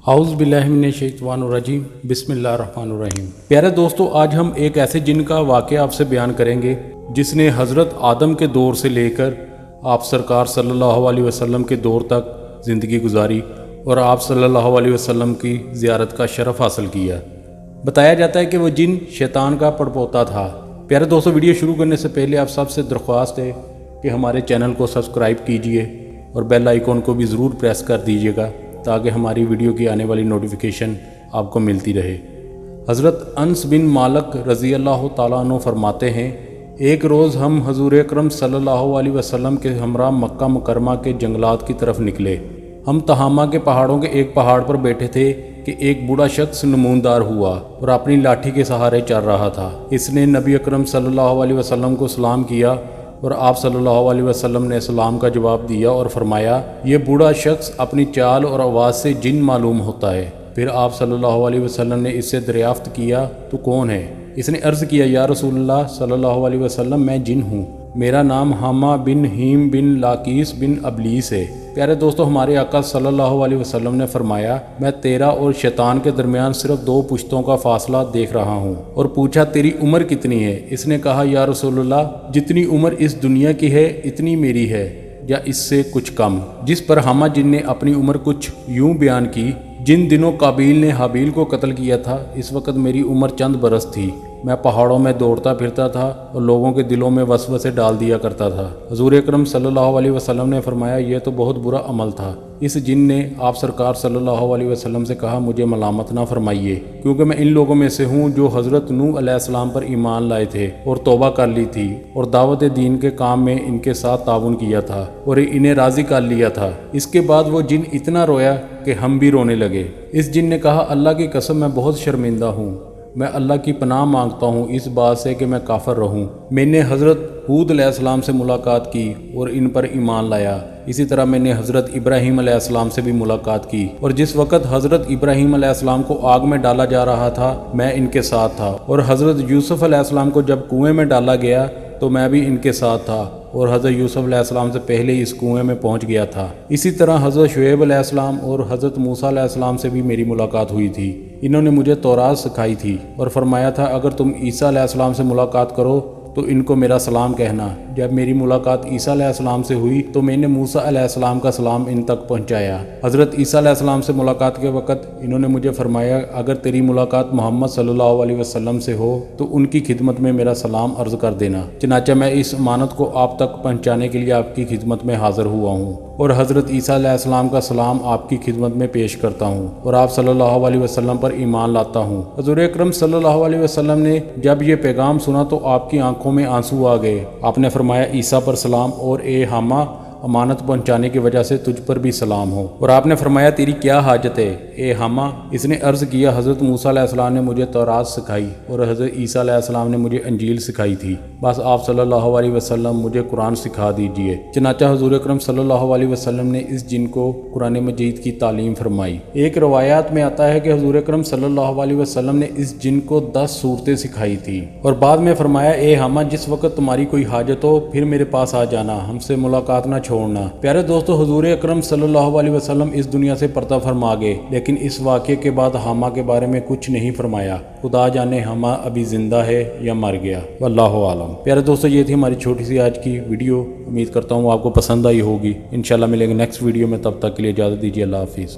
اعوذ باللہ من الشیطان الرجیم بسم اللہ الرحمن الرحیم۔ پیارے دوستو، آج ہم ایک ایسے جن کا واقعہ آپ سے بیان کریں گے جس نے حضرت آدم کے دور سے لے کر آپ سرکار صلی اللہ علیہ وسلم کے دور تک زندگی گزاری اور آپ صلی اللہ علیہ وسلم کی زیارت کا شرف حاصل کیا۔ بتایا جاتا ہے کہ وہ جن شیطان کا پڑپوتا تھا۔ پیارے دوستو، ویڈیو شروع کرنے سے پہلے آپ سب سے درخواست ہے کہ ہمارے چینل کو سبسکرائب کیجئے اور بیل آئیکن کو بھی ضرور پریس کر دیجئے گا تاکہ ہماری ویڈیو کی آنے والی نوٹیفیکیشن آپ کو ملتی رہے۔ حضرت انس بن مالک رضی اللہ تعالیٰ عنہ فرماتے ہیں، ایک روز ہم حضور اکرم صلی اللہ علیہ وسلم کے ہمراہ مکہ مکرمہ کے جنگلات کی طرف نکلے۔ ہم تہامہ کے پہاڑوں کے ایک پہاڑ پر بیٹھے تھے کہ ایک بوڑھا شخص نمودار ہوا اور اپنی لاٹھی کے سہارے چل رہا تھا۔ اس نے نبی اکرم صلی اللہ علیہ وسلم کو سلام کیا اور آپ صلی اللہ علیہ وسلم نے سلام کا جواب دیا اور فرمایا، یہ بوڑھا شخص اپنی چال اور آواز سے جن معلوم ہوتا ہے۔ پھر آپ صلی اللہ علیہ وسلم نے اس سے دریافت کیا، تو کون ہے؟ اس نے عرض کیا، یا رسول اللہ صلی اللہ علیہ وسلم، میں جن ہوں، میرا نام حامہ بن ہیم بن لاقیس بن ابلیس ہے۔ پیارے دوستو، ہمارے آقا صلی اللہ علیہ وسلم نے فرمایا، میں تیرا اور شیطان کے درمیان صرف 2 پشتوں کا فاصلہ دیکھ رہا ہوں، اور پوچھا تیری عمر کتنی ہے؟ اس نے کہا، یا رسول اللہ، جتنی عمر اس دنیا کی ہے اتنی میری ہے یا اس سے کچھ کم۔ جس پر حامہ جن نے اپنی عمر کچھ یوں بیان کی، جن دنوں قابیل نے حابیل کو قتل کیا تھا اس وقت میری عمر چند برس تھی۔ میں پہاڑوں میں دوڑتا پھرتا تھا اور لوگوں کے دلوں میں وسوسے ڈال دیا کرتا تھا۔ حضور اکرم صلی اللہ علیہ وسلم نے فرمایا، یہ تو بہت برا عمل تھا۔ اس جن نے آپ سرکار صلی اللہ علیہ وسلم سے کہا، مجھے ملامت نہ فرمائیے، کیونکہ میں ان لوگوں میں سے ہوں جو حضرت نوح علیہ السلام پر ایمان لائے تھے اور توبہ کر لی تھی اور دعوت دین کے کام میں ان کے ساتھ تعاون کیا تھا اور انہیں راضی کر لیا تھا۔ اس کے بعد وہ جن اتنا رویا کہ ہم بھی رونے لگے۔ اس جن نے کہا، اللہ کی قسم، میں بہت شرمندہ ہوں، میں اللہ کی پناہ مانگتا ہوں اس بات سے کہ میں کافر رہوں۔ میں نے حضرت ہود علیہ السلام سے ملاقات کی اور ان پر ایمان لایا۔ اسی طرح میں نے حضرت ابراہیم علیہ السلام سے بھی ملاقات کی، اور جس وقت حضرت ابراہیم علیہ السلام کو آگ میں ڈالا جا رہا تھا میں ان کے ساتھ تھا، اور حضرت یوسف علیہ السلام کو جب کنویں میں ڈالا گیا تو میں بھی ان کے ساتھ تھا اور حضرت یوسف علیہ السلام سے پہلے اس کنویں میں پہنچ گیا تھا۔ اسی طرح حضرت شعیب علیہ السلام اور حضرت موسیٰ علیہ السلام سے بھی میری ملاقات ہوئی تھی۔ انہوں نے مجھے تورات سکھائی تھی اور فرمایا تھا، اگر تم عیسیٰ علیہ السلام سے ملاقات کرو تو ان کو میرا سلام کہنا۔ جب میری ملاقات عیسیٰ علیہ السلام سے ہوئی تو میں نے موسیٰ علیہ السلام کا سلام ان تک پہنچایا۔ حضرت عیسیٰ علیہ السلام سے ملاقات کے وقت انہوں نے مجھے فرمایا، اگر تیری ملاقات محمد صلی اللہ علیہ وسلم سے ہو تو ان کی خدمت میں میرا سلام عرض کر دینا۔ چنانچہ میں اس امانت کو آپ تک پہنچانے کے لیے آپ کی خدمت میں حاضر ہوا ہوں اور حضرت عیسیٰ علیہ السلام کا سلام آپ کی خدمت میں پیش کرتا ہوں اور آپ صلی اللہ علیہ وسلم پر ایمان لاتا ہوں۔ حضور اکرم صلی اللہ علیہ وسلم نے جب یہ پیغام سنا تو آپ کی آنکھوں میں آنسو آ گئے۔ آپ نے فرمایا، عیسیٰ پر سلام، اور اے حامہ، امانت پہنچانے کی وجہ سے تجھ پر بھی سلام ہو۔ اور آپ نے فرمایا، تیری کیا حاجت ہے اے حامہ؟ اس نے عرض کیا، حضرت موسیٰ علیہ السلام نے مجھے تورات سکھائی اور حضرت عیسیٰ علیہ السلام نے مجھے انجیل سکھائی تھی، بس آپ صلی اللہ علیہ وسلم مجھے قرآن سکھا دیجئے۔ چنانچہ حضور اکرم صلی اللہ علیہ وسلم نے اس جن کو قرآن مجید کی تعلیم فرمائی۔ ایک روایات میں آتا ہے کہ حضور اکرم صلی اللہ علیہ وسلم نے اس جن کو 10 صورتیں سکھائی تھی اور بعد میں فرمایا، اے حامہ، جس وقت تمہاری کوئی حاجت ہو پھر میرے پاس آ جانا، ہم سے ملاقات نہ چھوڑنا۔ پیارے دوستو، حضور اکرم صلی اللہ علیہ وسلم اس دنیا سے پردہ فرما گئے، لیکن اس واقعے کے بعد حامہ کے بارے میں کچھ نہیں فرمایا۔ خدا جانے حامہ ابھی زندہ ہے یا مر گیا، واللہ عالم۔ پیارے دوستو، یہ تھی ہماری چھوٹی سی آج کی ویڈیو۔ امید کرتا ہوں آپ کو پسند آئی ہوگی۔ انشاءاللہ ملیں گے نیکسٹ ویڈیو میں، تب تک کے لیے اجازت دیجیے، اللہ حافظ۔